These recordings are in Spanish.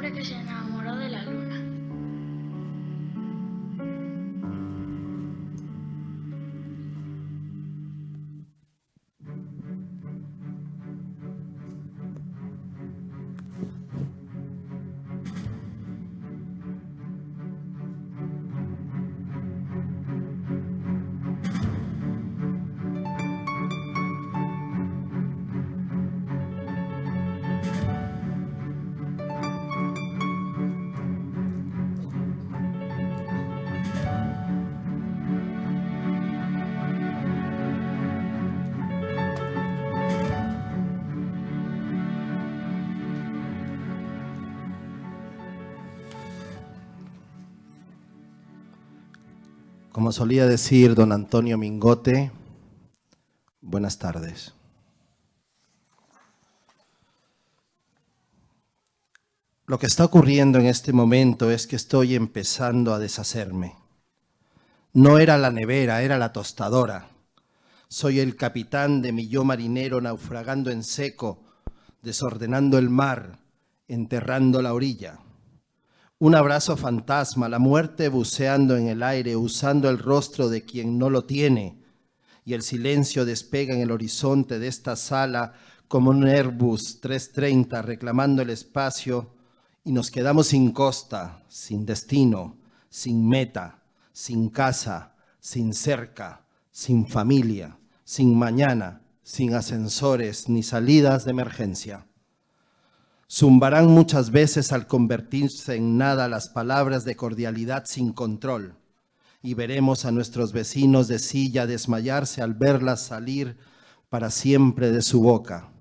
hombre que se enamoró de la luna. Como solía decir don Antonio Mingote, buenas tardes. Lo que está ocurriendo en este momento es que estoy empezando a deshacerme. No era la nevera, era la tostadora. Soy el capitán de mi yo marinero naufragando en seco, desordenando el mar, enterrando la orilla. Un abrazo fantasma, la muerte buceando en el aire, usando el rostro de quien no lo tiene, y el silencio despega en el horizonte de esta sala como un Airbus 330 reclamando el espacio, y nos quedamos sin costa, sin destino, sin meta, sin casa, sin cerca, sin familia, sin mañana, sin ascensores ni salidas de emergencia. Zumbarán muchas veces al convertirse en nada las palabras de cordialidad sin control, y veremos a nuestros vecinos de silla desmayarse al verlas salir para siempre de su boca.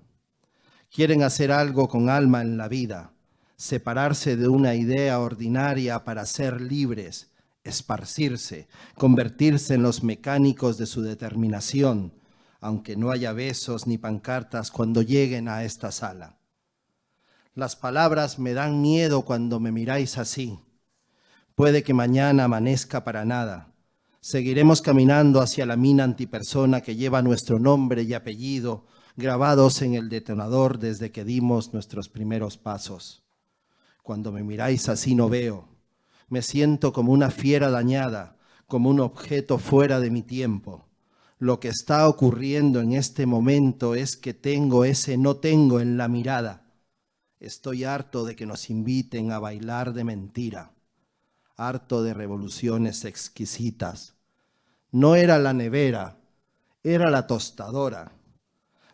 Quieren hacer algo con alma en la vida, separarse de una idea ordinaria para ser libres, esparcirse, convertirse en los mecánicos de su determinación, aunque no haya besos ni pancartas cuando lleguen a esta sala. Las palabras me dan miedo cuando me miráis así. Puede que mañana amanezca para nada. Seguiremos caminando hacia la mina antipersona que lleva nuestro nombre y apellido grabados en el detonador desde que dimos nuestros primeros pasos. Cuando me miráis así no veo. Me siento como una fiera dañada, como un objeto fuera de mi tiempo. Lo que está ocurriendo en este momento es que tengo ese no tengo en la mirada. Estoy harto de que nos inviten a bailar de mentira, harto de revoluciones exquisitas. No era la nevera, era la tostadora.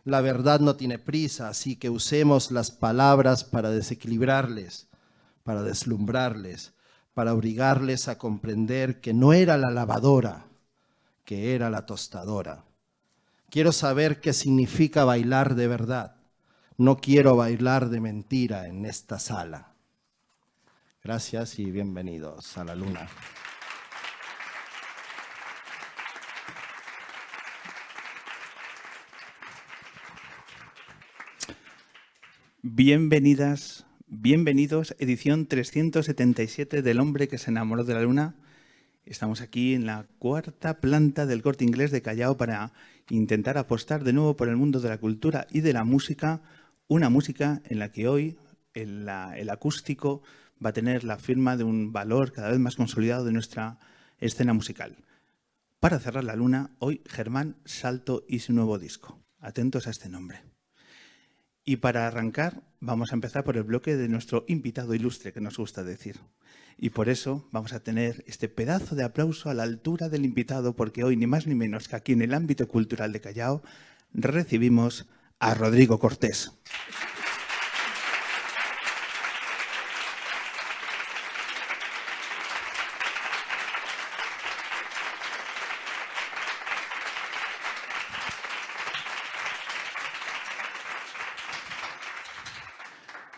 La verdad no tiene prisa, así que usemos las palabras para desequilibrarles, para deslumbrarles, para obligarles a comprender que no era la lavadora, que era la tostadora. Quiero saber qué significa bailar de verdad. No quiero bailar de mentira en esta sala. Gracias y bienvenidos a la luna. Bienvenidas, bienvenidos, edición 377 del hombre que se enamoró de la luna. Estamos aquí en la cuarta planta del Corte Inglés de Callao para intentar apostar de nuevo por el mundo de la cultura y de la música, una música en la que hoy el acústico va a tener la firma de un valor cada vez más consolidado de nuestra escena musical. Para cerrar la luna, hoy Germán Salto y su nuevo disco. Atentos a este nombre. Y para arrancar, vamos a empezar por el bloque de nuestro invitado ilustre, que nos gusta decir. Y por eso vamos a tener este pedazo de aplauso a la altura del invitado, porque hoy, ni más ni menos que aquí en el ámbito cultural de Callao, recibimos a Rodrigo Cortés.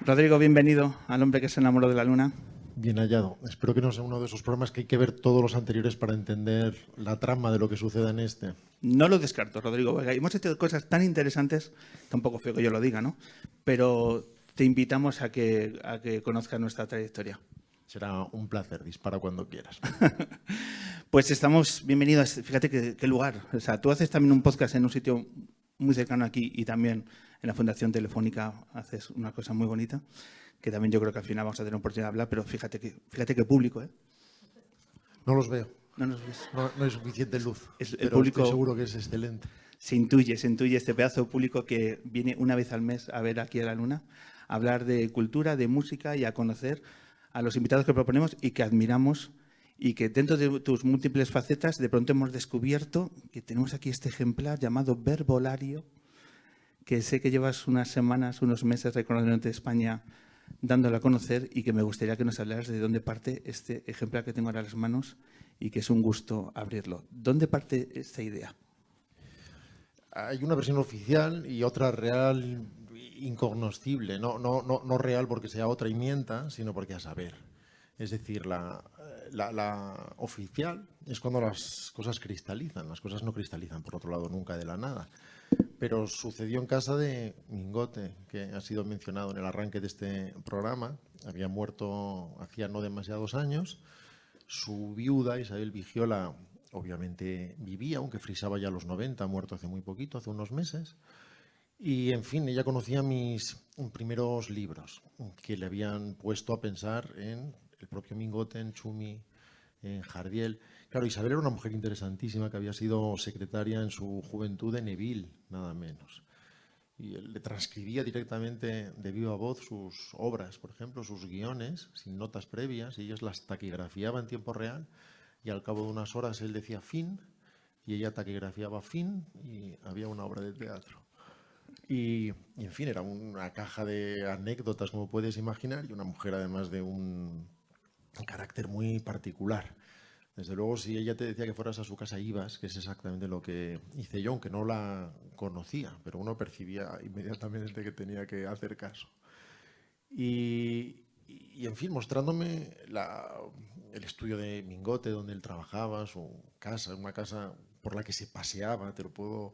Rodrigo, bienvenido al hombre que se enamoró de la luna. Bien hallado. Espero que no sea uno de esos programas que hay que ver todos los anteriores para entender la trama de lo que suceda en este. No lo descarto, Rodrigo. Hemos hecho cosas tan interesantes, tampoco feo que yo lo diga, ¿no? Pero te invitamos a que conozcas nuestra trayectoria. Será un placer, dispara cuando quieras. Pues estamos bienvenidos. Fíjate qué lugar. O sea, tú haces también un podcast en un sitio muy cercano aquí y también en la Fundación Telefónica haces una cosa muy bonita, que también yo creo que al final vamos a tener oportunidad de hablar, pero fíjate que público, ¿eh? No los veo. No nos ves. No hay suficiente luz, El pero público estoy seguro que es excelente. se intuye este pedazo de público que viene una vez al mes a ver aquí a la Luna, a hablar de cultura, de música y a conocer a los invitados que proponemos y que admiramos y que dentro de tus múltiples facetas de pronto hemos descubierto que tenemos aquí este ejemplar llamado Verbolario, que sé que llevas unas semanas, unos meses recorriendo España dándolo a conocer y que me gustaría que nos hablaras de dónde parte este ejemplar que tengo ahora en las manos y que es un gusto abrirlo. ¿Dónde parte esta idea? Hay una versión oficial y otra real incognoscible. No real porque sea otra y mienta, sino porque a saber. Es decir, la oficial es cuando las cosas cristalizan. Las cosas no cristalizan, por otro lado, nunca de la nada. Pero sucedió en casa de Mingote, que ha sido mencionado en el arranque de este programa. Había muerto hacía no demasiados años. Su viuda, Isabel Vigiola, obviamente vivía, aunque frisaba ya los 90, ha muerto hace muy poquito, hace unos meses. Y, en fin, ella conocía mis primeros libros, que le habían puesto a pensar en el propio Mingote, en Chumi, en Jardiel. Claro, Isabel era una mujer interesantísima que había sido secretaria en su juventud de Neville, nada menos. Y él le transcribía directamente de viva voz sus obras, por ejemplo, sus guiones, sin notas previas, y ellas las taquigrafiaba en tiempo real, y al cabo de unas horas él decía fin, y ella taquigrafiaba fin, y había una obra de teatro. Y, en fin, era una caja de anécdotas, como puedes imaginar, y una mujer además de un carácter muy particular. Desde luego, si ella te decía que fueras a su casa, ibas, que es exactamente lo que hice yo, aunque no la conocía, pero uno percibía inmediatamente que tenía que hacer caso. Y, en fin, mostrándome el estudio de Mingote, donde él trabajaba, su casa, una casa por la que se paseaba, te lo puedo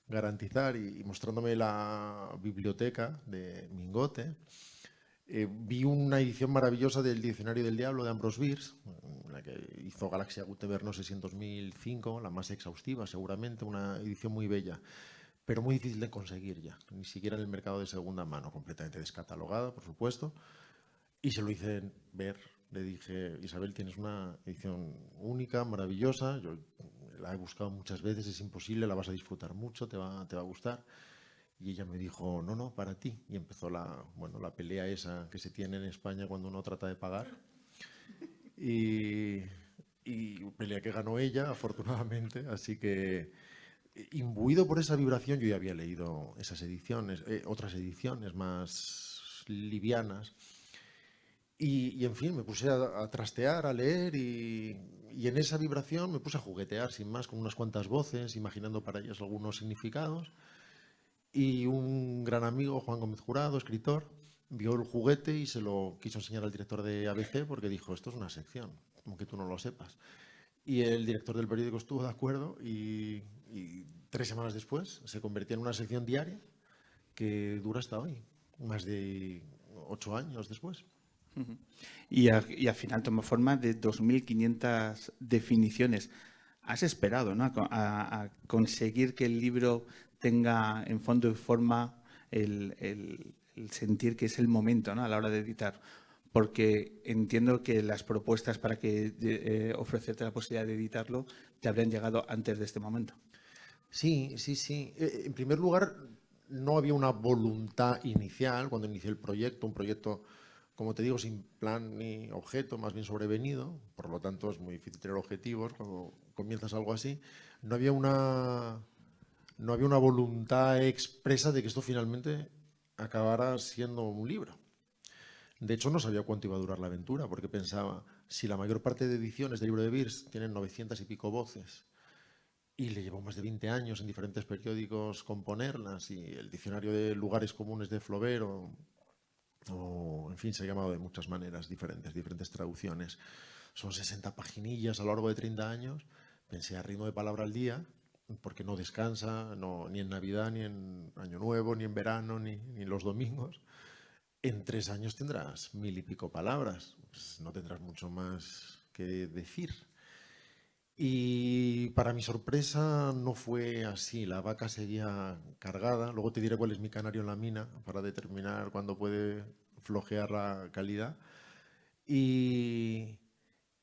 garantizar, y mostrándome la biblioteca de Mingote. Vi una edición maravillosa del Diccionario del Diablo de Ambrose Bierce, la que hizo Galaxia Gutenberg, no sé si en 2005, la más exhaustiva seguramente, una edición muy bella, pero muy difícil de conseguir ya, ni siquiera en el mercado de segunda mano, completamente descatalogada, por supuesto. Y se lo hice ver, le dije, Isabel, tienes una edición única, maravillosa, yo la he buscado muchas veces, es imposible, la vas a disfrutar mucho, te va a gustar. Y ella me dijo, no, para ti. Y empezó la pelea esa que se tiene en España cuando uno trata de pagar. Y pelea que ganó ella, afortunadamente. Así que, imbuido por esa vibración, yo ya había leído esas ediciones, otras ediciones más livianas. Y, en fin, me puse a trastear, a leer y en esa vibración me puse a juguetear sin más con unas cuantas voces, imaginando para ellas algunos significados. Y un gran amigo, Juan Gómez Jurado, escritor, vio el juguete y se lo quiso enseñar al director de ABC porque dijo, esto es una sección, aunque tú no lo sepas. Y el director del periódico estuvo de acuerdo y 3 semanas después se convirtió en una sección diaria que dura hasta hoy, más de 8 años después. Y al final toma forma de 2.500 definiciones. Has esperado, ¿no?, a conseguir que el libro tenga en fondo y forma el sentir que es el momento, ¿no?, a la hora de editar. Porque entiendo que las propuestas para que ofrecerte la posibilidad de editarlo te habrían llegado antes de este momento. Sí. En primer lugar, no había una voluntad inicial cuando inicié el proyecto, un proyecto, como te digo, sin plan ni objeto, más bien sobrevenido, por lo tanto es muy difícil tener objetivos cuando comienzas algo así. No había una voluntad expresa de que esto finalmente acabara siendo un libro. De hecho, no sabía cuánto iba a durar la aventura, porque pensaba, si la mayor parte de ediciones del libro de Bierce tienen 900 y pico voces, y le llevó más de 20 años en diferentes periódicos componerlas, y el diccionario de lugares comunes de Flaubert, en fin, se ha llamado de muchas maneras diferentes traducciones. Son 60 paginillas a lo largo de 30 años. Pensé a ritmo de palabra al día, porque no descansa, ni en Navidad, ni en Año Nuevo, ni en verano, ni en los domingos. En 3 años tendrás 1000 y pico palabras. Pues no tendrás mucho más que decir. Y para mi sorpresa no fue así, la vaca seguía cargada. Luego te diré cuál es mi canario en la mina para determinar cuándo puede flojear la calidad. Y,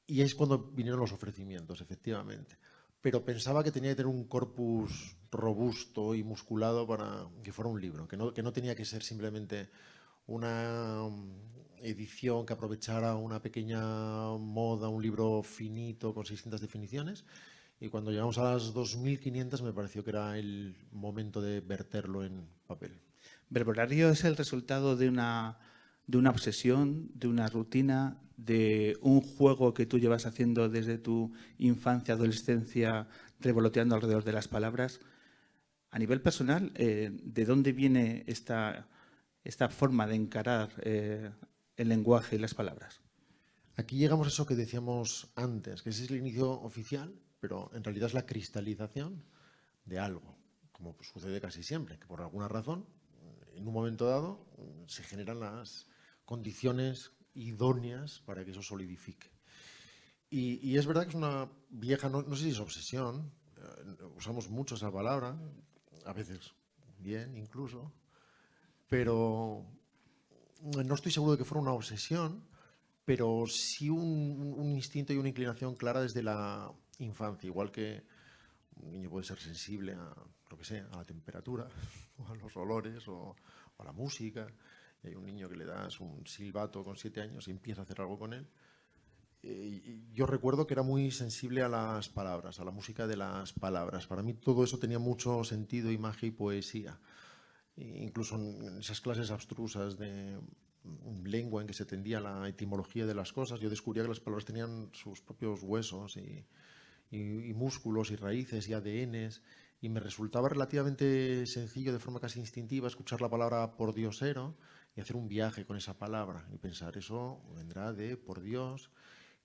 y es cuando vinieron los ofrecimientos, efectivamente. Pero pensaba que tenía que tener un corpus robusto y musculado para que fuera un libro, que no tenía que ser simplemente una edición que aprovechara una pequeña moda, un libro finito con 600 definiciones. Y cuando llegamos a las 2500 me pareció que era el momento de verterlo en papel. Verbolario es el resultado de una obsesión, de una rutina, de un juego que tú llevas haciendo desde tu infancia, adolescencia, revoloteando alrededor de las palabras. A nivel personal, ¿de dónde viene esta forma de encarar el lenguaje y las palabras? Aquí llegamos a eso que decíamos antes, que ese es el inicio oficial, pero en realidad es la cristalización de algo, como sucede casi siempre, que por alguna razón, en un momento dado, se generan las condiciones idóneas para que eso solidifique. Y es verdad que es una vieja, no sé si es obsesión, usamos mucho esa palabra, a veces bien incluso, pero no estoy seguro de que fuera una obsesión, pero sí un instinto y una inclinación clara desde la infancia, igual que un niño puede ser sensible a lo que sea, a la temperatura, o a los olores, o a la música. Y hay un niño que le das un silbato con 7 años y empieza a hacer algo con él. Y yo recuerdo que era muy sensible a las palabras, a la música de las palabras. Para mí todo eso tenía mucho sentido, imagen y poesía. Incluso en esas clases abstrusas de lengua en que se tendía la etimología de las cosas, yo descubría que las palabras tenían sus propios huesos y músculos y raíces y ADNs, y me resultaba relativamente sencillo, de forma casi instintiva, escuchar la palabra pordiosero y hacer un viaje con esa palabra y pensar, eso vendrá de por Dios,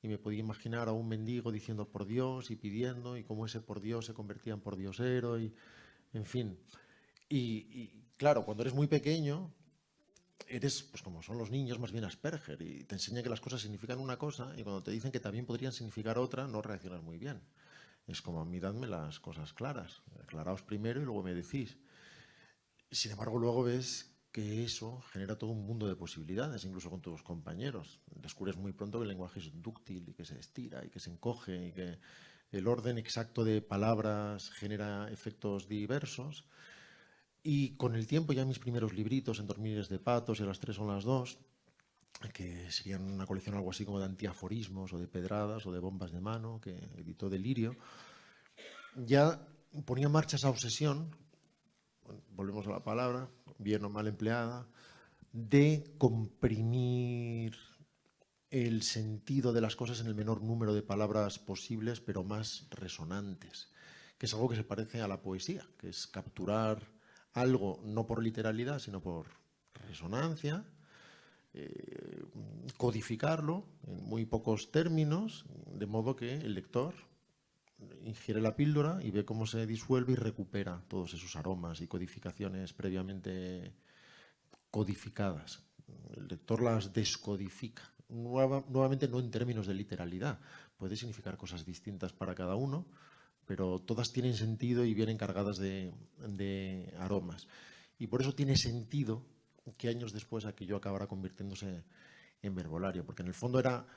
y me podía imaginar a un mendigo diciendo por Dios y pidiendo, y cómo ese por Dios se convertía en pordiosero, y en fin. Y claro, cuando eres muy pequeño, eres, pues como son los niños, más bien Asperger, y te enseñan que las cosas significan una cosa, y cuando te dicen que también podrían significar otra, no reaccionas muy bien. Es como, a mí dadme las cosas claras, aclaraos primero y luego me decís. Sin embargo, luego ves que eso genera todo un mundo de posibilidades, incluso con tus compañeros. Descubres muy pronto que el lenguaje es dúctil y que se estira y que se encoge y que el orden exacto de palabras genera efectos diversos. Y con el tiempo, ya mis primeros libritos, En dormiles de patos y A las 3 son las 2, que serían una colección algo así como de antiaforismos o de pedradas o de bombas de mano, que editó Delirio, ya ponía en marcha esa obsesión, volvemos a la palabra, bien o mal empleada, de comprimir el sentido de las cosas en el menor número de palabras posibles, pero más resonantes, que es algo que se parece a la poesía, que es capturar algo no por literalidad, sino por resonancia, codificarlo en muy pocos términos, de modo que el lector ingiere la píldora y ve cómo se disuelve y recupera todos esos aromas y codificaciones previamente codificadas. El lector las descodifica. Nuevamente no en términos de literalidad, puede significar cosas distintas para cada uno, pero todas tienen sentido y vienen cargadas de aromas. Y por eso tiene sentido que años después aquello acabara convirtiéndose en verbolario, porque en el fondo era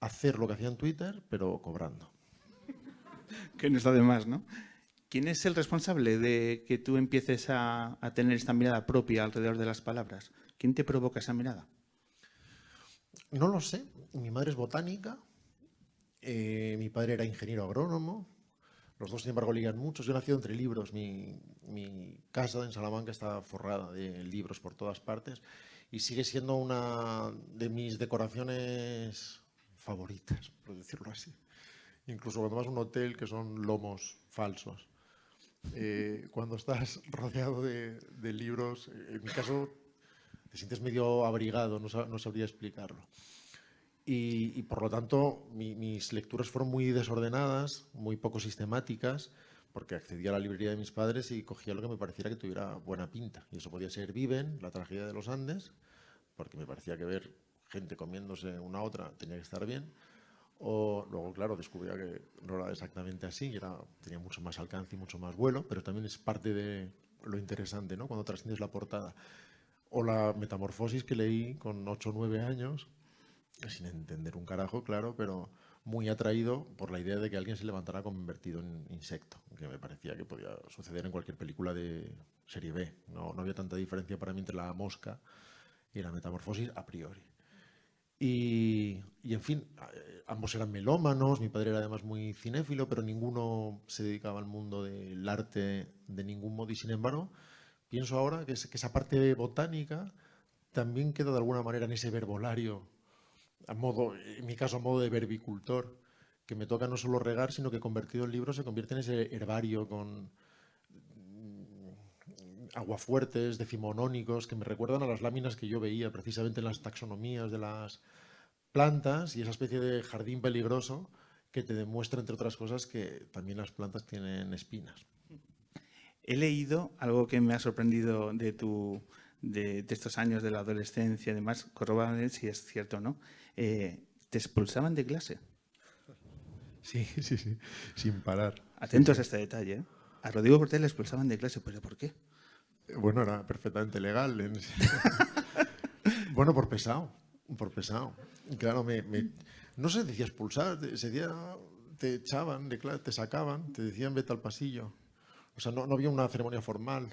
hacer lo que hacía en Twitter, pero cobrando. Que no está de más, ¿no? ¿Quién es el responsable de que tú empieces a tener esta mirada propia alrededor de las palabras? ¿Quién te provoca esa mirada? No lo sé. Mi madre es botánica, mi padre era ingeniero agrónomo. Los dos, sin embargo, ligan mucho. Yo he nacido entre libros. Mi casa en Salamanca está forrada de libros por todas partes y sigue siendo una de mis decoraciones favoritas, por decirlo así. Incluso cuando vas a un hotel que son lomos falsos. Cuando estás rodeado de libros, en mi caso, te sientes medio abrigado, no sabría explicarlo. Y por lo tanto, mis lecturas fueron muy desordenadas, muy poco sistemáticas, porque accedía a la librería de mis padres y cogía lo que me pareciera que tuviera buena pinta. Y eso podía ser Viven, La tragedia de los Andes, porque me parecía que ver gente comiéndose una a otra tenía que estar bien, O luego, claro, descubría que no era exactamente así, tenía mucho más alcance y mucho más vuelo, pero también es parte de lo interesante, ¿no? Cuando trasciendes la portada. O la Metamorfosis que leí con 8 o 9 años, sin entender un carajo, claro, pero muy atraído por la idea de que alguien se levantara convertido en insecto, que me parecía que podía suceder en cualquier película de serie B. No había tanta diferencia para mí entre la mosca y la Metamorfosis a priori. Y en fin, ambos eran melómanos, mi padre era además muy cinéfilo, pero ninguno se dedicaba al mundo del arte de ningún modo. Y sin embargo, pienso ahora que esa parte botánica también queda de alguna manera en ese verbolario, en mi caso a modo de verbicultor, que me toca no solo regar, sino que convertido en libro se convierte en ese herbario con aguafuertes, decimonónicos, que me recuerdan a las láminas que yo veía precisamente en las taxonomías de las plantas y esa especie de jardín peligroso que te demuestra, entre otras cosas, que también las plantas tienen espinas. He leído algo que me ha sorprendido de estos años de la adolescencia y demás, corroboraré si es cierto o no. ¿Te expulsaban de clase? Sí, sin parar. Atentos a este detalle, ¿eh? A Rodrigo Cortés le expulsaban de clase, ¿pero por qué? Bueno, era perfectamente legal. Bueno, por pesado. Claro, no se decía expulsar, te echaban de clase, te sacaban, te decían vete al pasillo. O sea, no había una ceremonia formal.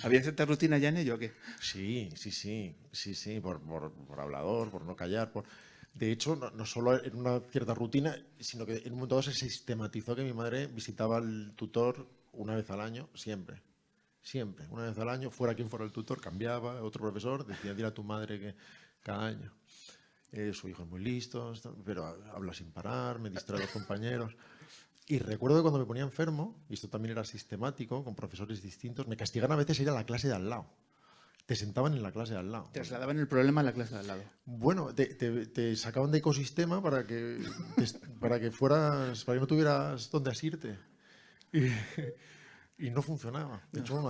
¿Había cierta rutina ya en ello o qué? Sí, por hablador, por no callar. De hecho, no solo en una cierta rutina, sino que en un momento dado se sistematizó que mi madre visitaba al tutor una vez al año, siempre. Siempre, una vez al año, fuera quien fuera el tutor, cambiaba, otro profesor, decía, dile a tu madre que cada año. Su hijo es muy listo, pero habla sin parar, me distrae a los compañeros. Y recuerdo que cuando me ponía enfermo, y esto también era sistemático, con profesores distintos, me castigaban a veces ir a la clase de al lado. Te sentaban en la clase de al lado. Trasladaban el problema a la clase de al lado. Bueno, te sacaban de ecosistema para que no tuvieras dónde asirte. Y no funcionaba. De hecho,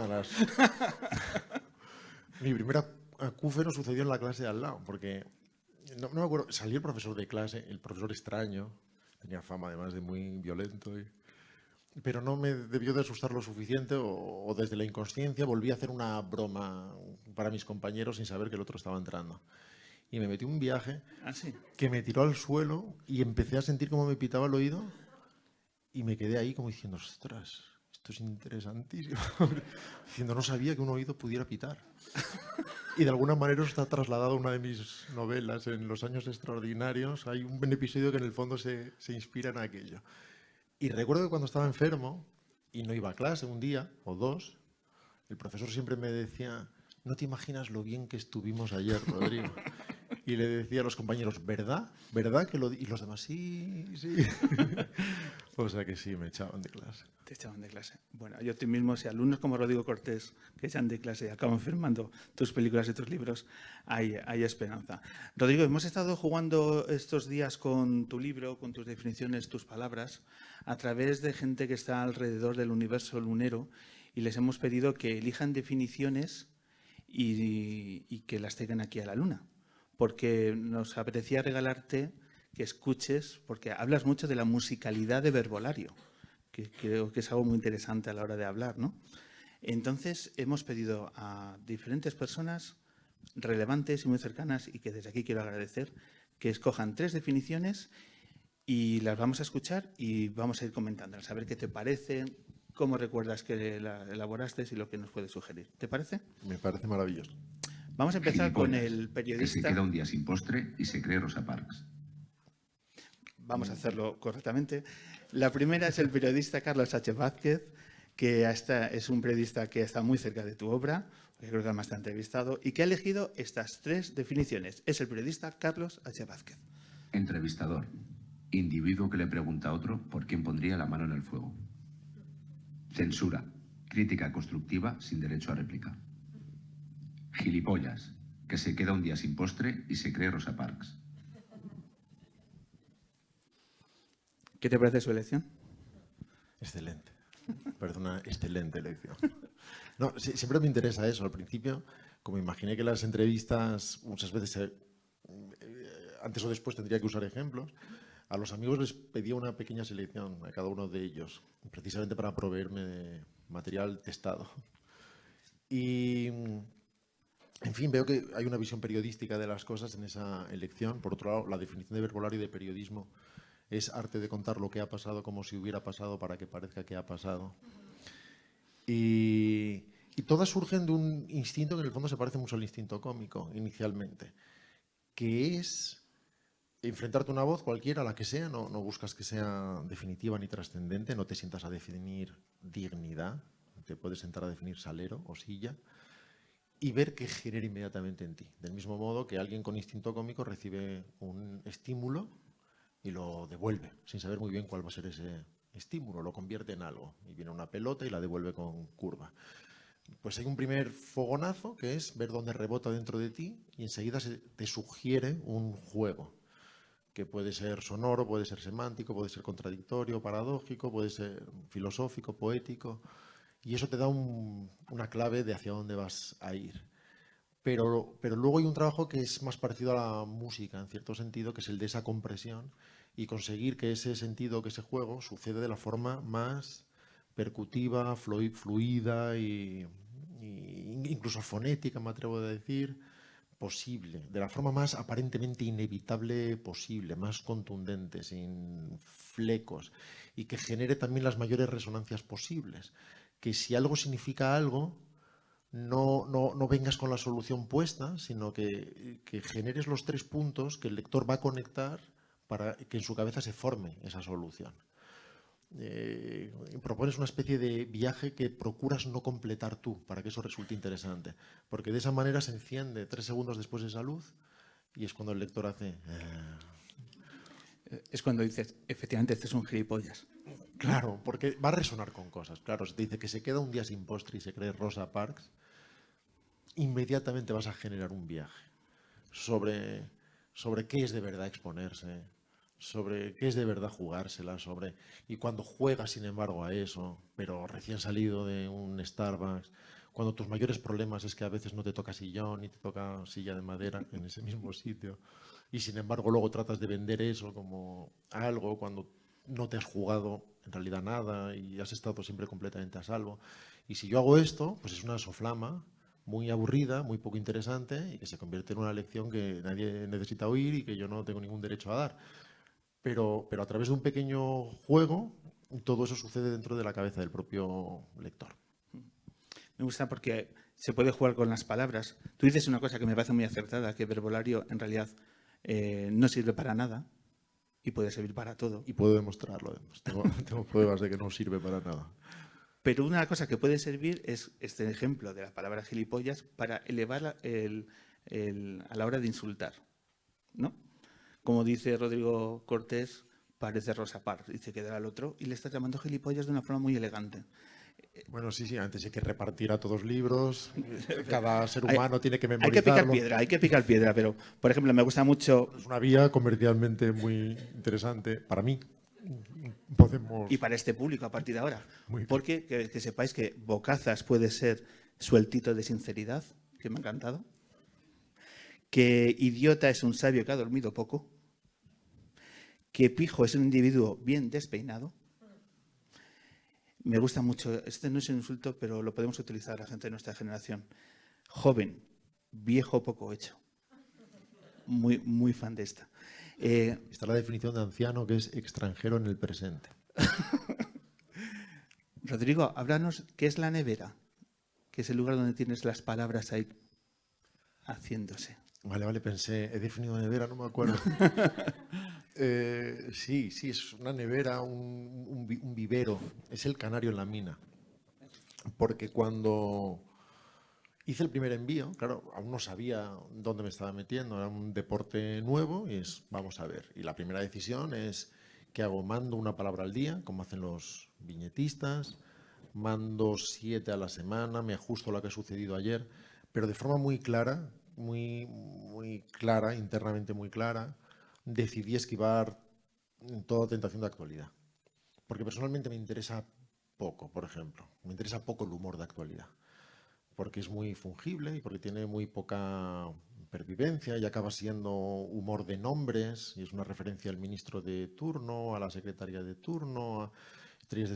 mi primera acúfeno sucedió en la clase de al lado, porque no me acuerdo, salió el profesor de clase, el profesor extraño, tenía fama además de muy violento, pero no me debió de asustar lo suficiente o desde la inconsciencia volví a hacer una broma para mis compañeros sin saber que el otro estaba entrando. Y me metí un viaje que me tiró al suelo y empecé a sentir cómo me pitaba el oído y me quedé ahí como diciendo, ostras, esto es interesantísimo. Diciendo, no sabía que un oído pudiera pitar. Y de alguna manera está trasladado a una de mis novelas, en Los años extraordinarios. Hay un episodio que en el fondo se inspira en aquello. Y recuerdo que cuando estaba enfermo y no iba a clase un día o dos, el profesor siempre me decía, no te imaginas lo bien que estuvimos ayer, Rodrigo. Y le decía a los compañeros, ¿verdad? ¿Verdad que lo...? Y los demás, sí. O sea que sí, me echaban de clase. Te echaban de clase. Bueno, yo mismo, si alumnos como Rodrigo Cortés que echan de clase y acaban firmando tus películas y tus libros, hay esperanza. Rodrigo, hemos estado jugando estos días con tu libro, con tus definiciones, tus palabras, a través de gente que está alrededor del universo lunero y les hemos pedido que elijan definiciones y que las traigan aquí a la Luna. Porque nos apetecía regalarte que escuches, porque hablas mucho de la musicalidad de verbolario, que creo que es algo muy interesante a la hora de hablar, ¿no? Entonces, hemos pedido a diferentes personas relevantes y muy cercanas, y que desde aquí quiero agradecer, que escojan 3 definiciones y las vamos a escuchar y vamos a ir comentándolas, a ver qué te parece, cómo recuerdas que la elaboraste y lo que nos puedes sugerir. ¿Te parece? Me parece maravilloso. Vamos a empezar con el periodista. Que se queda un día sin postre y se cree Rosa Parks. Vamos a hacerlo correctamente. La primera es el periodista Carlos H. Vázquez, que es un periodista que está muy cerca de tu obra, que creo que además te ha entrevistado, y que ha elegido estas 3 definiciones. Es el periodista Carlos H. Vázquez. Entrevistador. Individuo que le pregunta a otro por quién pondría la mano en el fuego. Censura. Crítica constructiva sin derecho a réplica. Gilipollas. Que se queda un día sin postre y se cree Rosa Parks. ¿Qué te parece su elección? Excelente. Me parece una excelente elección. No, siempre me interesa eso. Al principio, como imaginé que las entrevistas muchas veces antes o después tendría que usar ejemplos, a los amigos les pedía una pequeña selección a cada uno de ellos, precisamente para proveerme de material testado. Y, en fin, veo que hay una visión periodística de las cosas en esa elección. Por otro lado, la definición de verbolario y de periodismo es arte de contar lo que ha pasado como si hubiera pasado para que parezca que ha pasado. Y todas surgen de un instinto que en el fondo se parece mucho al instinto cómico inicialmente, que es enfrentarte a una voz cualquiera, la que sea, no buscas que sea definitiva ni trascendente, no te sientas a definir dignidad, te puedes sentar a definir salero o silla, y ver qué genera inmediatamente en ti. Del mismo modo que alguien con instinto cómico recibe un estímulo y lo devuelve, sin saber muy bien cuál va a ser ese estímulo, lo convierte en algo, y viene una pelota y la devuelve con curva. Pues hay un primer fogonazo que es ver dónde rebota dentro de ti y enseguida te sugiere un juego que puede ser sonoro, puede ser semántico, puede ser contradictorio, paradójico, puede ser filosófico, poético, y eso te da una clave de hacia dónde vas a ir. Pero luego hay un trabajo que es más parecido a la música, en cierto sentido, que es el de esa compresión y conseguir que ese sentido, que ese juego, sucede de la forma más percutiva, fluida e incluso fonética, me atrevo a decir, posible, de la forma más aparentemente inevitable posible, más contundente, sin flecos, y que genere también las mayores resonancias posibles. Que si algo significa algo, no vengas con la solución puesta, sino que generes los 3 puntos que el lector va a conectar para que en su cabeza se forme esa solución. Propones una especie de viaje que procuras no completar tú, para que eso resulte interesante. Porque de esa manera se enciende 3 segundos después de esa luz y es cuando el lector hace... Es cuando dices, efectivamente, este es un gilipollas. Claro, porque va a resonar con cosas. Claro, si te dice que se queda un día sin postre y se cree Rosa Parks, inmediatamente vas a generar un viaje sobre qué es de verdad exponerse, sobre qué es de verdad jugársela, y cuando juegas, sin embargo, a eso, pero recién salido de un Starbucks, cuando tus mayores problemas es que a veces no te toca sillón ni te toca silla de madera en ese mismo sitio, y sin embargo luego tratas de vender eso como algo cuando no te has jugado en realidad nada y has estado siempre completamente a salvo. Y si yo hago esto, pues es una soflama muy aburrida, muy poco interesante y que se convierte en una lección que nadie necesita oír y que yo no tengo ningún derecho a dar. Pero a través de un pequeño juego, todo eso sucede dentro de la cabeza del propio lector. Me gusta porque se puede jugar con las palabras. Tú dices una cosa que me parece muy acertada, que verbolario en realidad no sirve para nada y puede servir para todo. Y puedo demostrarlo, además. Tengo pruebas de que no sirve para nada. Pero una cosa que puede servir es este ejemplo de la palabra gilipollas para elevar a la hora de insultar, ¿no? Como dice Rodrigo Cortés, parece Rosa Parks, dice que dará al otro y le estás llamando gilipollas de una forma muy elegante. Bueno, sí, antes hay que repartir a todos libros, cada ser humano tiene que memorizarlo. Hay que picar piedra, pero, por ejemplo, me gusta mucho... Es una vía comercialmente muy interesante para mí. Podemos... Y para este público a partir de ahora. Muy bien. Porque que sepáis que bocazas puede ser sueltito de sinceridad, que me ha encantado. Que idiota es un sabio que ha dormido poco. Que pijo es un individuo bien despeinado. Me gusta mucho, este no es un insulto, pero lo podemos utilizar la gente de nuestra generación. Joven, viejo poco hecho. Muy, muy fan de esta. Está la definición de anciano, que es extranjero en el presente. Rodrigo, háblanos, ¿qué es la nevera? Que es el lugar donde tienes las palabras ahí haciéndose. Vale, pensé, he definido nevera, no me acuerdo. Sí, es una nevera, un vivero, es el canario en la mina. Porque cuando hice el primer envío, claro, aún no sabía dónde me estaba metiendo, era un deporte nuevo y vamos a ver. Y la primera decisión es, ¿qué hago? Mando una palabra al día, como hacen los viñetistas, mando 7 a la semana, me ajusto a lo que ha sucedido ayer, pero de forma muy clara, muy clara, internamente muy clara, decidí esquivar toda tentación de actualidad. Porque personalmente me interesa poco, por ejemplo. Me interesa poco el humor de actualidad. Porque es muy fungible y porque tiene muy poca supervivencia y acaba siendo humor de nombres y es una referencia al ministro de turno, a la secretaria de turno. 3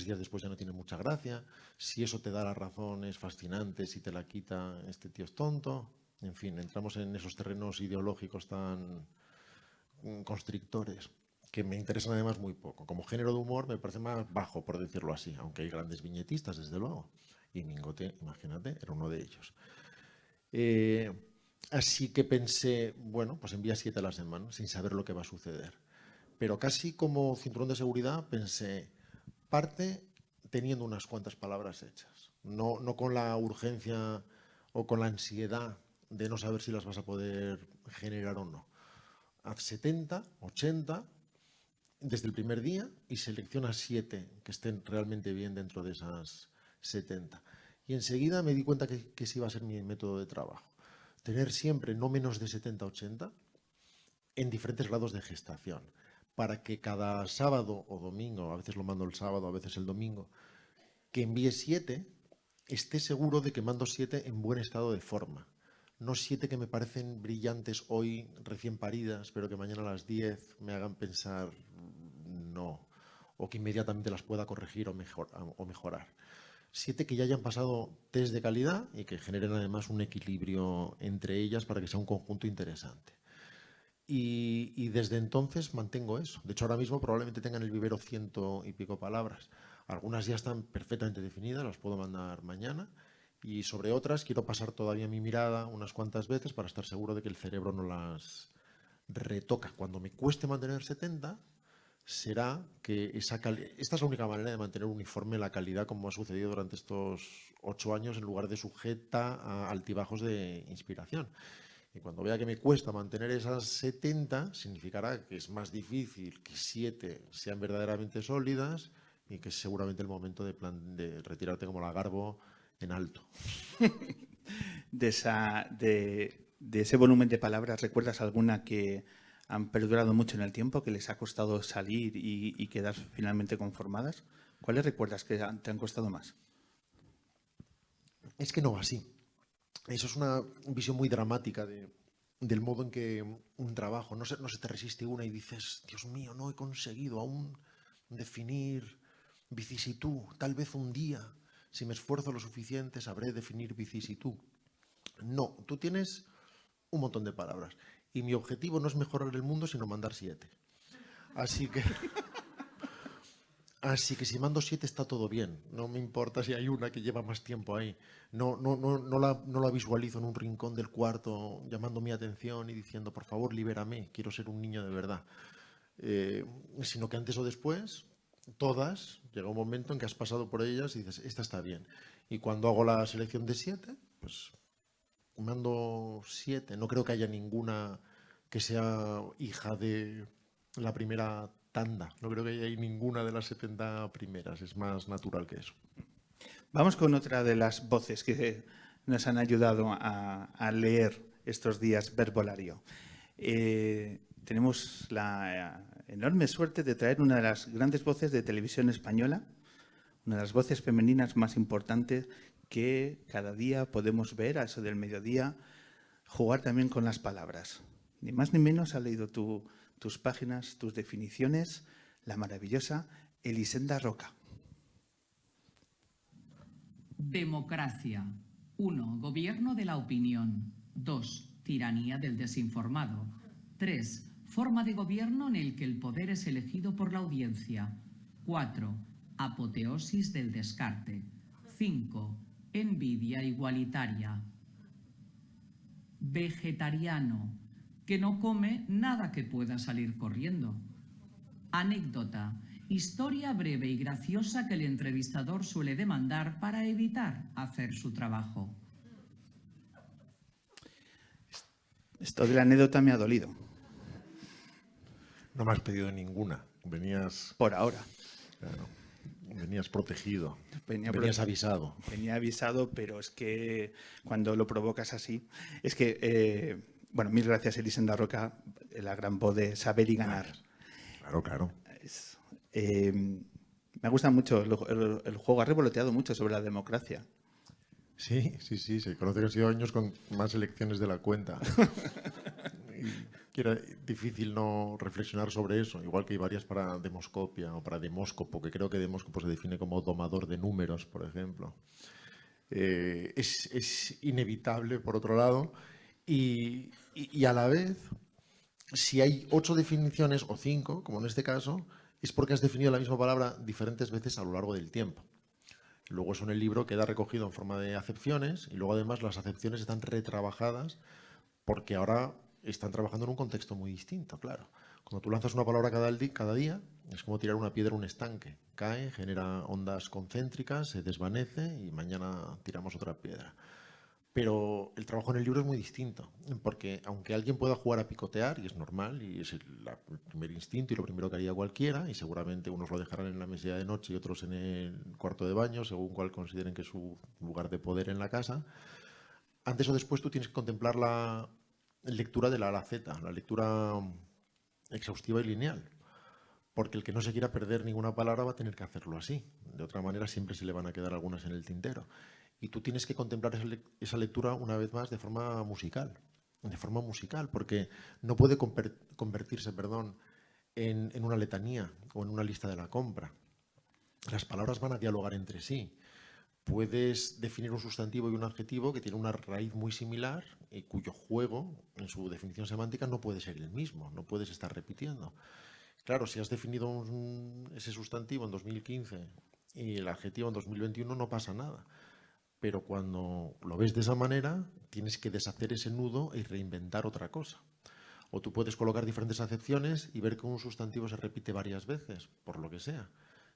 días después ya no tiene mucha gracia. Si eso te da la razón es fascinante, si te la quita este tío es tonto. En fin, entramos en esos terrenos ideológicos tan constrictores que me interesan además muy poco. Como género de humor me parece más bajo, por decirlo así, aunque hay grandes viñetistas, desde luego. Y Mingote, imagínate, era uno de ellos. Así que pensé, bueno, pues envía 7 a la semana, sin saber lo que va a suceder. Pero casi como cinturón de seguridad pensé, parte teniendo unas cuantas palabras hechas, no con la urgencia o con la ansiedad de no saber si las vas a poder generar o no. Haz 70, 80 desde el primer día y selecciona 7 que estén realmente bien dentro de esas 70. Y enseguida me di cuenta que ese iba a ser mi método de trabajo. Tener siempre no menos de 70, 80 en diferentes grados de gestación, para que cada sábado o domingo, a veces lo mando el sábado, a veces el domingo, que envíe 7, esté seguro de que mando 7 en buen estado de forma. No 7 que me parecen brillantes hoy, recién paridas, pero que mañana a las 10 me hagan pensar no, o que inmediatamente las pueda corregir o mejorar. 7 que ya hayan pasado test de calidad y que generen además un equilibrio entre ellas para que sea un conjunto interesante. Y desde entonces mantengo eso. De hecho, ahora mismo probablemente tengan el vivero 100 y pico palabras. Algunas ya están perfectamente definidas, las puedo mandar mañana. Y sobre otras quiero pasar todavía mi mirada unas cuantas veces para estar seguro de que el cerebro no las retoca. Cuando me cueste mantener 70, será que esta es la única manera de mantener uniforme la calidad, como ha sucedido durante estos 8 años, en lugar de sujeta a altibajos de inspiración. Y cuando vea que me cuesta mantener esas 70, significará que es más difícil que 7 sean verdaderamente sólidas y que es seguramente el momento de retirarte como la Garbo en alto. De ese volumen de palabras, ¿recuerdas alguna que han perdurado mucho en el tiempo, que les ha costado salir y quedar finalmente conformadas? ¿Cuáles recuerdas que te han costado más? Es que no va así. Eso es una visión muy dramática del modo en que un trabajo, no se te resiste una y dices, Dios mío, no he conseguido aún definir vicisitud. Tal vez un día, si me esfuerzo lo suficiente, sabré definir vicisitud. No, tú tienes un montón de palabras. Y mi objetivo no es mejorar el mundo, sino mandar 7. Así que si mando 7 está todo bien. No me importa si hay una que lleva más tiempo ahí. No la visualizo en un rincón del cuarto llamando mi atención y diciendo, por favor, libérame, quiero ser un niño de verdad. Sino que antes o después, todas, llega un momento en que has pasado por ellas y dices, esta está bien. Y cuando hago la selección de 7, pues mando 7. No creo que haya ninguna que sea hija de la primera tanda. No creo que haya ninguna de las 70 primeras. Es más natural que eso. Vamos con otra de las voces que nos han ayudado a leer estos días Verbolario. Tenemos la enorme suerte de traer una de las grandes voces de televisión española, una de las voces femeninas más importantes que cada día podemos ver a eso del mediodía, jugar también con las palabras. Ni más ni menos ha leído tus páginas, tus definiciones, la maravillosa Elisenda Roca. Democracia. 1. Gobierno de la opinión. 2. Tiranía del desinformado. 3. Forma de gobierno en el que el poder es elegido por la audiencia. 4. Apoteosis del descarte. 5. Envidia igualitaria. Vegetariano, que no come nada que pueda salir corriendo. Anécdota. Historia breve y graciosa que el entrevistador suele demandar para evitar hacer su trabajo. Esto de la anécdota me ha dolido. No me has pedido ninguna. Venías... Por ahora. Claro, venías protegido. Venías avisado. Venía avisado, pero es que cuando lo provocas así... Es que, bueno, mil gracias, Elisenda Roca, la gran voz de saber y ganar. Claro. Me gusta mucho el juego, ha revoloteado mucho sobre la democracia. Sí, se conoce que han sido años con más elecciones de la cuenta. Y que era difícil no reflexionar sobre eso, igual que hay varias para Demoscopia o para Demóscopo, que creo que Demóscopo se define como domador de números, por ejemplo. Es inevitable, por otro lado, y a la vez, si hay 8 definiciones o 5, como en este caso, es porque has definido la misma palabra diferentes veces a lo largo del tiempo. Luego eso en el libro queda recogido en forma de acepciones y luego además las acepciones están retrabajadas porque ahora están trabajando en un contexto muy distinto, claro. Cuando tú lanzas una palabra cada día, es como tirar una piedra en un estanque. Cae, genera ondas concéntricas, se desvanece y mañana tiramos otra piedra. Pero el trabajo en el libro es muy distinto, porque aunque alguien pueda jugar a picotear, y es normal, y es el primer instinto y lo primero que haría cualquiera, y seguramente unos lo dejarán en la mesilla de noche y otros en el cuarto de baño, según cuál consideren que es su lugar de poder en la casa, antes o después tú tienes que contemplar la lectura de la A a la Z, la lectura exhaustiva y lineal. Porque el que no se quiera perder ninguna palabra va a tener que hacerlo así. De otra manera siempre se le van a quedar algunas en el tintero. Y tú tienes que contemplar esa lectura una vez más de forma musical. Porque no puede convertirse, en una letanía o en una lista de la compra. Las palabras van a dialogar entre sí. Puedes definir un sustantivo y un adjetivo que tiene una raíz muy similar y cuyo juego, en su definición semántica, no puede ser el mismo, no puedes estar repitiendo. Claro, si has definido ese sustantivo en 2015 y el adjetivo en 2021 no pasa nada. Pero cuando lo ves de esa manera, tienes que deshacer ese nudo y reinventar otra cosa. O tú puedes colocar diferentes acepciones y ver que un sustantivo se repite varias veces, por lo que sea.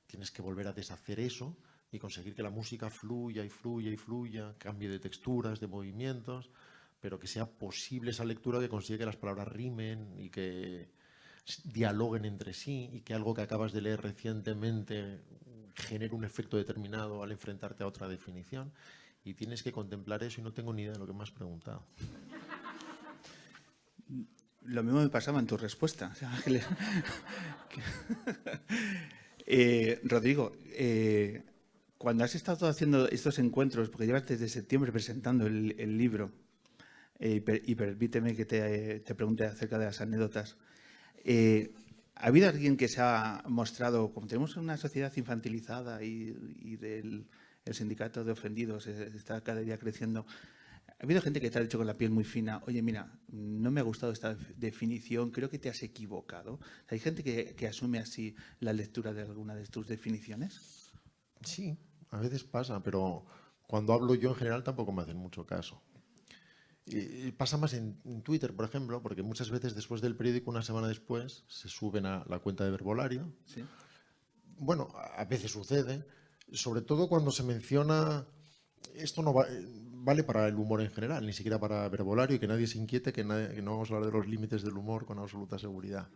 Tienes que volver a deshacer eso y conseguir que la música fluya y fluya y fluya, cambie de texturas, de movimientos, pero que sea posible esa lectura que consigue que las palabras rimen y que dialoguen entre sí y que algo que acabas de leer recientemente genere un efecto determinado al enfrentarte a otra definición. Y tienes que contemplar eso y no tengo ni idea de lo que me has preguntado. Lo mismo me pasaba en tu respuesta. O sea, Ángeles. Rodrigo, cuando has estado haciendo estos encuentros, porque llevas desde septiembre presentando el libro, y permíteme que te pregunte acerca de las anécdotas, ¿ha habido alguien que se ha mostrado, como tenemos una sociedad infantilizada y el sindicato de ofendidos está cada día creciendo, ¿ha habido gente que te ha dicho con la piel muy fina, oye, mira, no me ha gustado esta definición, creo que te has equivocado? ¿Hay gente que asume así la lectura de alguna de tus definiciones? Sí, a veces pasa, pero cuando hablo yo en general tampoco me hacen mucho caso. Y pasa más en Twitter, por ejemplo, porque muchas veces después del periódico, una semana después, se suben a la cuenta de Verbolario. ¿Sí? Bueno, a veces sucede, sobre todo cuando se menciona, esto no vale para el humor en general, ni siquiera para Verbolario, y que nadie se inquiete, que no vamos a hablar de los límites del humor con absoluta seguridad.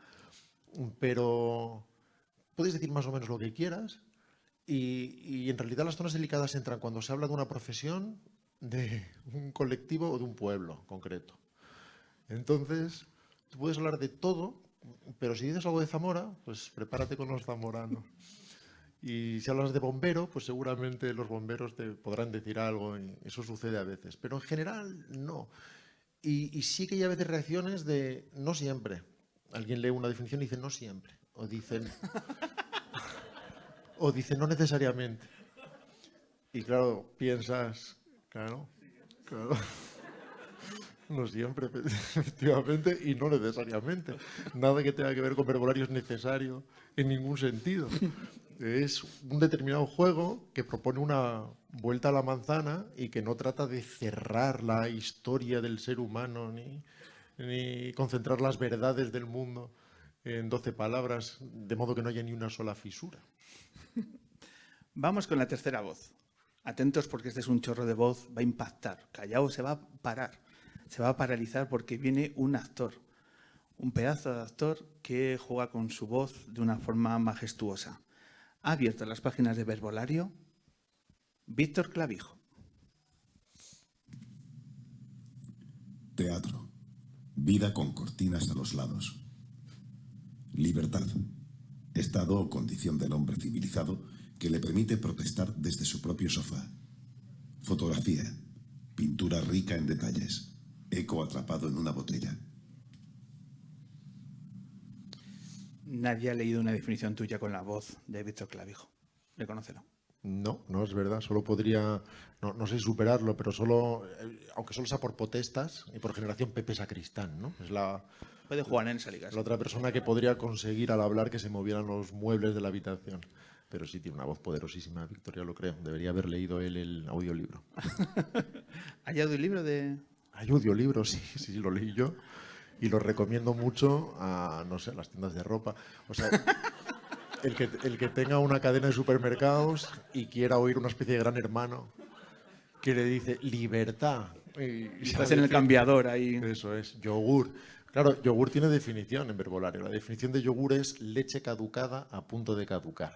Pero puedes decir más o menos lo que quieras y en realidad las zonas delicadas entran cuando se habla de una profesión, de un colectivo o de un pueblo concreto. Entonces, tú puedes hablar de todo, pero si dices algo de Zamora, pues prepárate con los zamoranos. Y si hablas de bombero, pues seguramente los bomberos te podrán decir algo y eso sucede a veces. Pero en general, no. Y sí que hay a veces reacciones de no siempre. Alguien lee una definición y dice no siempre. O dicen no necesariamente. Y claro, piensas, claro. No siempre, efectivamente, y no necesariamente. Nada que tenga que ver con verbolario es necesario en ningún sentido. Es un determinado juego que propone una vuelta a la manzana y que no trata de cerrar la historia del ser humano ni concentrar las verdades del mundo en 12 palabras, de modo que no haya ni una sola fisura. Vamos con la tercera voz. Atentos porque este es un chorro de voz, va a impactar. Callao se va a parar, se va a paralizar porque viene un actor, un pedazo de actor que juega con su voz de una forma majestuosa. Ha abierto las páginas de Verbolario Víctor Clavijo. Teatro. Vida con cortinas a los lados. Libertad. Estado o condición del hombre civilizado que le permite protestar desde su propio sofá. Fotografía. Pintura rica en detalles. Eco atrapado en una botella. Nadie ha leído una definición tuya con la voz de Víctor Clavijo. Reconócelo. No, no es verdad. Solo podría, no sé superarlo, pero solo, aunque solo sea por potestas y por generación Pepe Sacristán, ¿no? Es la Puede jugar en esa liga. otra persona que podría conseguir al hablar que se movieran los muebles de la habitación. Pero sí tiene una voz poderosísima, Victoria, lo creo. Debería haber leído él el audiolibro. ¿Hay audiolibro de...? Hay audiolibro, sí, lo leí yo. Y lo recomiendo mucho a, no sé, a las tiendas de ropa. O sea, el que tenga una cadena de supermercados y quiera oír una especie de Gran Hermano que le dice libertad. Y Estás en el cambiador ahí. Eso es, yogur. Claro, yogur tiene definición en verbolario. La definición de yogur es leche caducada a punto de caducar.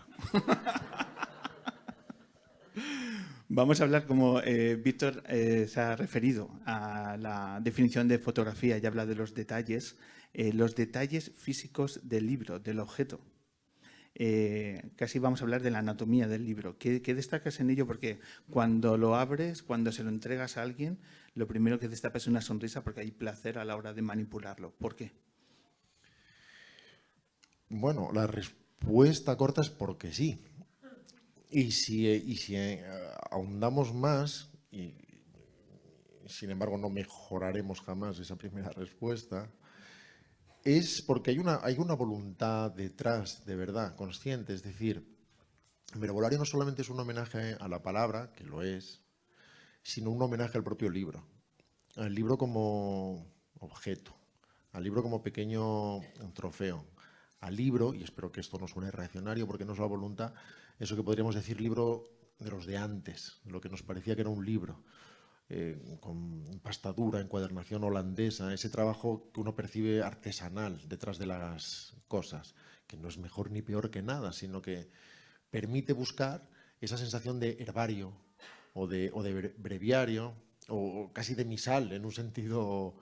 Vamos a hablar como Víctor se ha referido a la definición de fotografía y habla de los detalles físicos del libro, del objeto. Casi vamos a hablar de la anatomía del libro. ¿Qué destacas en ello? Porque cuando lo abres, cuando se lo entregas a alguien, lo primero que destapa es una sonrisa porque hay placer a la hora de manipularlo. ¿Por qué? Bueno, la respuesta corta es porque sí. Y si ahondamos más, y sin embargo no mejoraremos jamás esa primera respuesta, es porque hay una voluntad detrás, de verdad, consciente. Es decir, verbolario no solamente es un homenaje a la palabra, que lo es, sino un homenaje al propio libro. Al libro como objeto, al libro como pequeño trofeo, al libro, y espero que esto no suene reaccionario porque no es la voluntad, eso que podríamos decir libro de los de antes, lo que nos parecía que era un libro, con pasta dura, encuadernación holandesa, ese trabajo que uno percibe artesanal detrás de las cosas, que no es mejor ni peor que nada, sino que permite buscar esa sensación de herbario o de breviario o casi de misal en un sentido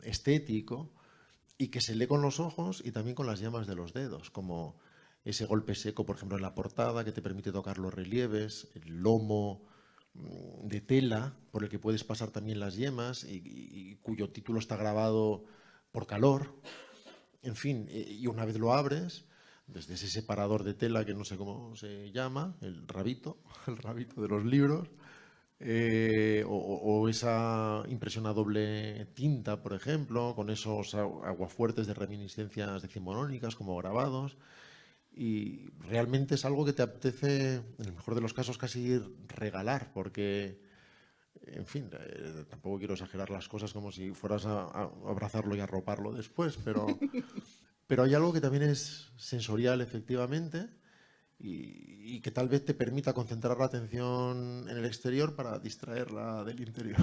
estético, y que se lee con los ojos y también con las yemas de los dedos, como ese golpe seco, por ejemplo, en la portada, que te permite tocar los relieves, el lomo de tela por el que puedes pasar también las yemas y cuyo título está grabado por calor. En fin, y una vez lo abres, desde ese separador de tela que no sé cómo se llama, el rabito de los libros, o esa impresión a doble tinta, por ejemplo, con esos aguafuertes de reminiscencias decimonónicas como grabados. Y realmente es algo que te apetece, en el mejor de los casos, casi regalar, porque, en fin, tampoco quiero exagerar las cosas como si fueras a abrazarlo y arroparlo después, pero hay algo que también es sensorial, efectivamente, y que tal vez te permita concentrar la atención en el exterior para distraerla del interior.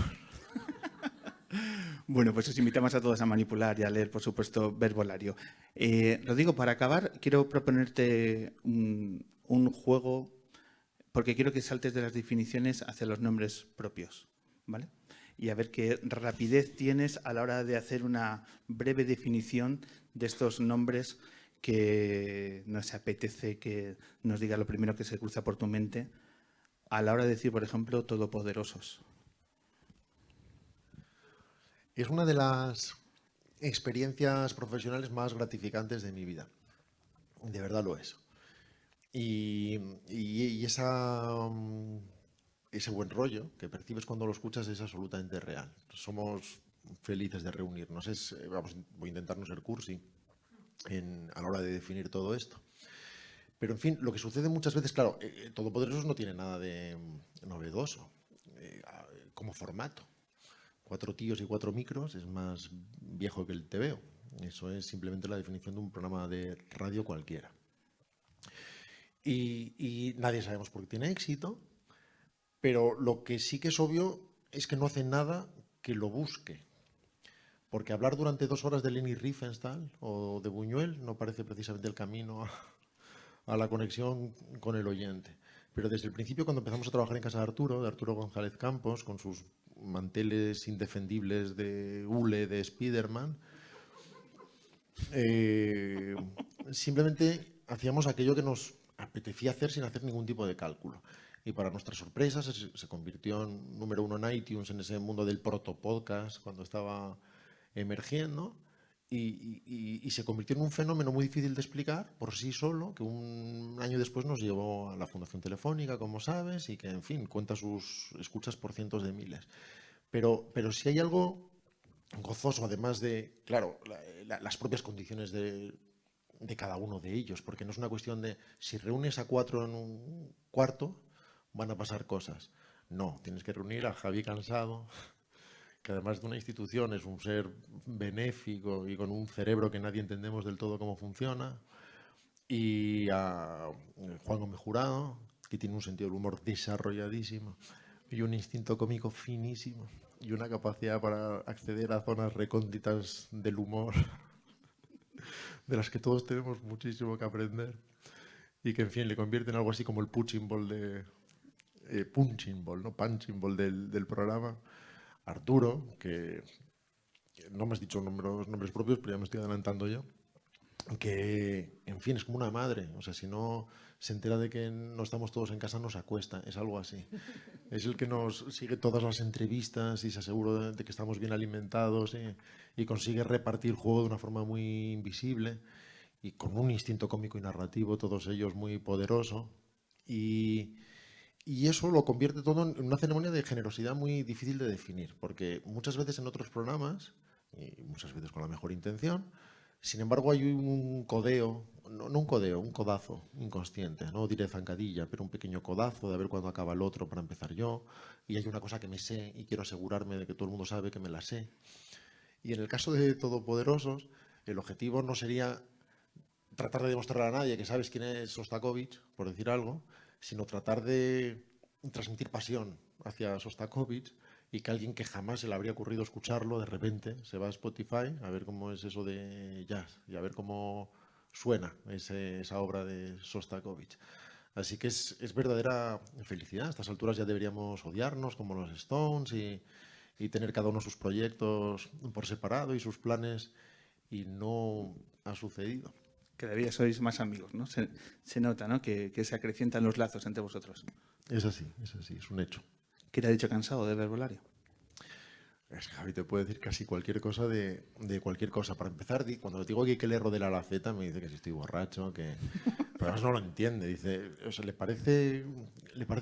Bueno, pues os invitamos a todos a manipular y a leer, por supuesto, verbolario. Rodrigo, para acabar, quiero proponerte un juego, porque quiero que saltes de las definiciones hacia los nombres propios, ¿vale? Y a ver qué rapidez tienes a la hora de hacer una breve definición de estos nombres que nos apetece que nos diga lo primero que se cruza por tu mente a la hora de decir, por ejemplo, todopoderosos. Es una de las experiencias profesionales más gratificantes de mi vida. De verdad lo es. Y ese buen rollo que percibes cuando lo escuchas es absolutamente real. Somos felices de reunirnos. Voy a intentar no ser cursi a la hora de definir todo esto. Pero, en fin, lo que sucede muchas veces, claro, Todopoderosos no tiene nada de novedoso como formato. 4 tíos y 4 micros es más viejo que el TVO. Eso es simplemente la definición de un programa de radio cualquiera. Y nadie sabemos por qué tiene éxito, pero lo que sí que es obvio es que no hace nada que lo busque. Porque hablar durante 2 horas de Leni Riefenstahl o de Buñuel no parece precisamente el camino a la conexión con el oyente. Pero desde el principio, cuando empezamos a trabajar en casa de Arturo González Campos, con sus manteles indefendibles de hule de Spiderman, simplemente hacíamos aquello que nos apetecía hacer sin hacer ningún tipo de cálculo. Y para nuestra sorpresa se convirtió en número 1 en iTunes, en ese mundo del proto-podcast, cuando estaba emergiendo. Y se convirtió en un fenómeno muy difícil de explicar por sí solo, que un año después nos llevó a la Fundación Telefónica, como sabes, y que, en fin, cuenta sus escuchas por cientos de miles. Pero si hay algo gozoso, además de, claro, las propias condiciones de cada uno de ellos, porque no es una cuestión de si reúnes a 4 en un cuarto, van a pasar cosas. No, tienes que reunir a Javi Cansado, que además de una institución es un ser benéfico y con un cerebro que nadie entendemos del todo cómo funciona, y a Juan Gómez Jurado, que tiene un sentido del humor desarrolladísimo y un instinto cómico finísimo y una capacidad para acceder a zonas recónditas del humor de las que todos tenemos muchísimo que aprender, y que, en fin, le convierte en algo así como el punching ball ¿no? Punching ball del programa. Arturo, que no me has dicho nombres propios, pero ya me estoy adelantando yo, que, en fin, es como una madre. O sea, si no se entera de que no estamos todos en casa, nos acuesta. Es algo así. Es el que nos sigue todas las entrevistas y se asegura de que estamos bien alimentados, y consigue repartir juego de una forma muy invisible y con un instinto cómico y narrativo, todos ellos muy poderoso. Y eso lo convierte todo en una ceremonia de generosidad muy difícil de definir, porque muchas veces en otros programas, y muchas veces con la mejor intención, sin embargo hay un codeo, no un codeo, un codazo inconsciente, no diré zancadilla, pero un pequeño codazo de a ver cuándo acaba el otro para empezar yo, y hay una cosa que me sé y quiero asegurarme de que todo el mundo sabe que me la sé. Y en el caso de Todopoderosos, el objetivo no sería tratar de demostrarle a nadie que sabes quién es Sostakovich, por decir algo, sino tratar de transmitir pasión hacia Sostakovich, y que alguien que jamás se le habría ocurrido escucharlo, de repente se va a Spotify a ver cómo es eso de jazz y a ver cómo suena esa obra de Sostakovich. Así que es verdadera felicidad. A estas alturas ya deberíamos odiarnos como los Stones y tener cada uno sus proyectos por separado y sus planes, y no ha sucedido. Cada día sois más amigos, ¿no? Se nota, ¿no? Que se acrecientan los lazos entre vosotros. Es así, es un hecho. ¿Qué te ha dicho Cansado de Verbolario? Javi te puede decir casi cualquier cosa de cualquier cosa. Para empezar, cuando digo que hay que leer de la laceta, me dice que si estoy borracho, que... Pero además no lo entiende. Dice, o sea, le parece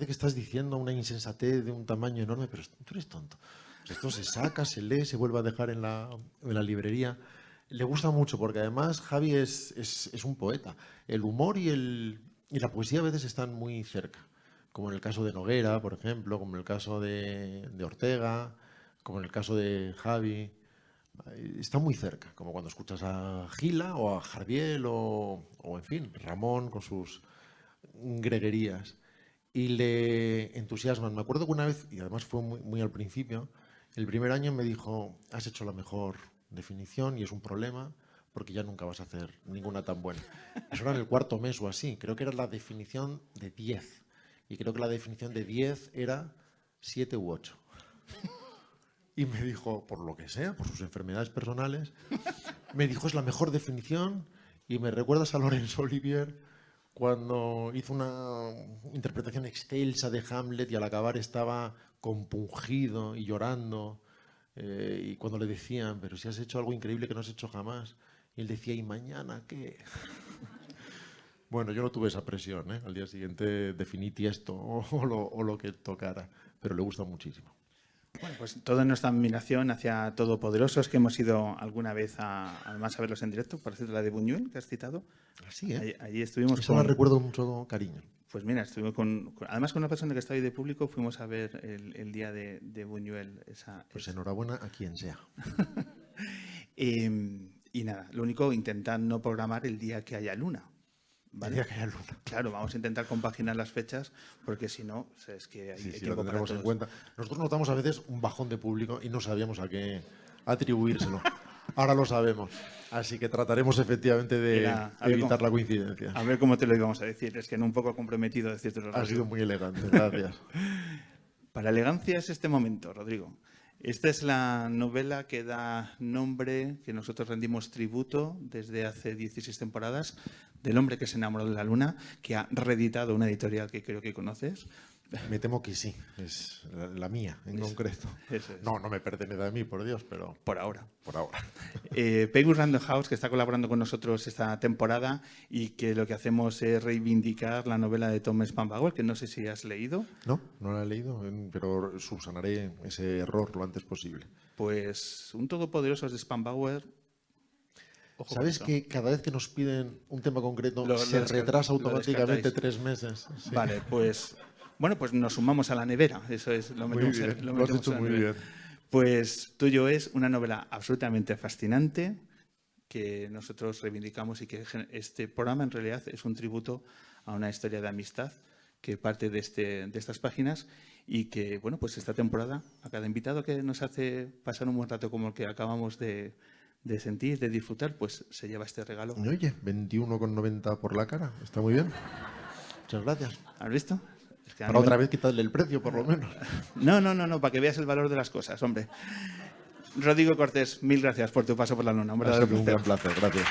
que estás diciendo una insensatez de un tamaño enorme, pero tú eres tonto. O sea, esto se saca, se lee, se vuelve a dejar en la librería. Le gusta mucho porque además Javi es un poeta. El humor y la poesía a veces están muy cerca, como en el caso de Noguera, por ejemplo, como en el caso de Ortega, como en el caso de Javi. Está muy cerca, como cuando escuchas a Gila o a Jardiel o en fin, Ramón con sus greguerías. Y le entusiasman. Me acuerdo que una vez, y además fue muy al principio, el primer año me dijo, has hecho la mejor definición y es un problema porque ya nunca vas a hacer ninguna tan buena. Eso era en el cuarto mes o así. Creo que era la definición de 10. Y creo que la definición de 10 era 7 u 8. Y me dijo, por lo que sea, por sus enfermedades personales, me dijo, es la mejor definición. Y me recuerdas a Laurence Olivier cuando hizo una interpretación excelsa de Hamlet y al acabar estaba compungido y llorando. Y cuando le decían, pero si has hecho algo increíble que no has hecho jamás. Y él decía, ¿y mañana qué? Bueno, yo no tuve esa presión, ¿eh? Al día siguiente definí Tiesto o lo que tocara, pero le gusta muchísimo. Bueno, pues toda nuestra admiración hacia Todopoderosos, que hemos ido alguna vez además a verlos en directo, por cierto, la de Buñuel, que has citado. Así, ¿eh? Allí estuvimos Eso la recuerdo con mucho cariño. Pues mira, estuvimos además con una persona que está ahí de público, fuimos a ver el día de Buñuel. Pues enhorabuena a quien sea. Y nada, lo único, intentar no programar el día que haya luna. ¿Vale? El día que haya luna. Claro, vamos a intentar compaginar las fechas, porque si no, es que hay sí, tiempo lo tendremos para en todos. cuenta. Nosotros notamos a veces un bajón de público y no sabíamos a qué atribuírselo. Ahora lo sabemos. Así que trataremos efectivamente de evitar la coincidencia. A ver cómo te lo íbamos a decir. Es que no un poco comprometido decirte los Ha sido muy elegante, gracias. Para elegancia es este momento, Rodrigo. Esta es la novela que da nombre, que nosotros rendimos tributo desde hace 16 temporadas, del hombre que se enamoró de la luna, que ha reeditado una editorial que creo que conoces, Me temo que sí, es la mía en concreto. Eso es. No me pertenece a mí, por Dios, pero Por ahora. por ahora. Penguin Random House, que está colaborando con nosotros esta temporada y que lo que hacemos es reivindicar la novela de Tom Spanbauer, que no sé si has leído. No la he leído, pero subsanaré ese error lo antes posible. Pues un todopoderoso de Spanbauer. Ojo ¿Sabes con eso. que cada vez que nos piden un tema concreto Lo se retrasa lo automáticamente descartáis? 3 meses? Sí. Vale, pues bueno, pues nos sumamos a la nevera. Eso es, lo Muy metemos, bien, lo lo has metemos hecho en la muy nevera. bien. Pues Tuyo es una novela absolutamente fascinante que nosotros reivindicamos y que este programa en realidad es un tributo a una historia de amistad que parte de estas páginas y que, bueno, pues esta temporada a cada invitado que nos hace pasar un buen rato como el que acabamos de sentir, de disfrutar, pues se lleva este regalo. Y oye, 21,90 por la cara, está muy bien. Muchas gracias. ¿Has visto? Es que a Para nivel- otra vez quitarle el precio, por lo menos. No, para que veas el valor de las cosas, hombre. Rodrigo Cortés, mil gracias por tu paso por la luna. Un Ha verdadero sido un placer. gran placer, gracias.